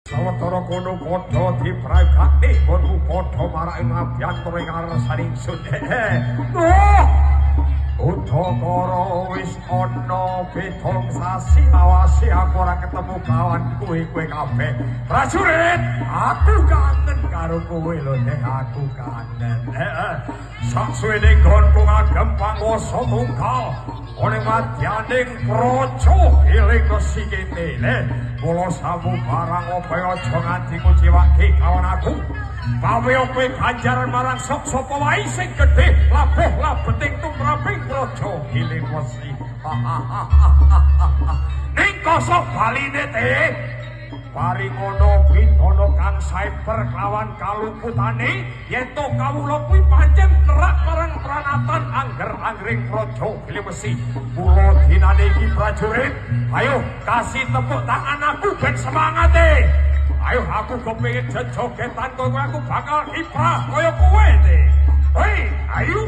Sawetara kono padha dipragakne nggonku padha marake ngabyantura ing ngarsaning sun. Udakara wis ana bedhong sasi lawase aku ora ketemu kawan kowe kabeh. Prajurit, aku kangen karo kowe lho nek aku kangen. Saksuwene nggonku ngagem panguwasa tunggal. Oleh madyaning praja eling sikite le. Kula samu barang apa aja nganti kuciwake kawan aku. Pawe kowe ganjaran marang sapa wae sing gedhe labuh labeting tumraping praja giling wesi. Ning kosok baline te paringono bintana kang cyber kelawan kaluputane yen to kawula kuwi pancen nerak marang pranatan angger-anggering praja giling wesi. Kula dinane iki prajurit, ayo kasih tepuk tangan aku ben semangate. Ayo aku kepengin jogetan kowe aku bakal kiprah kaya kowe te. Hei, ayo.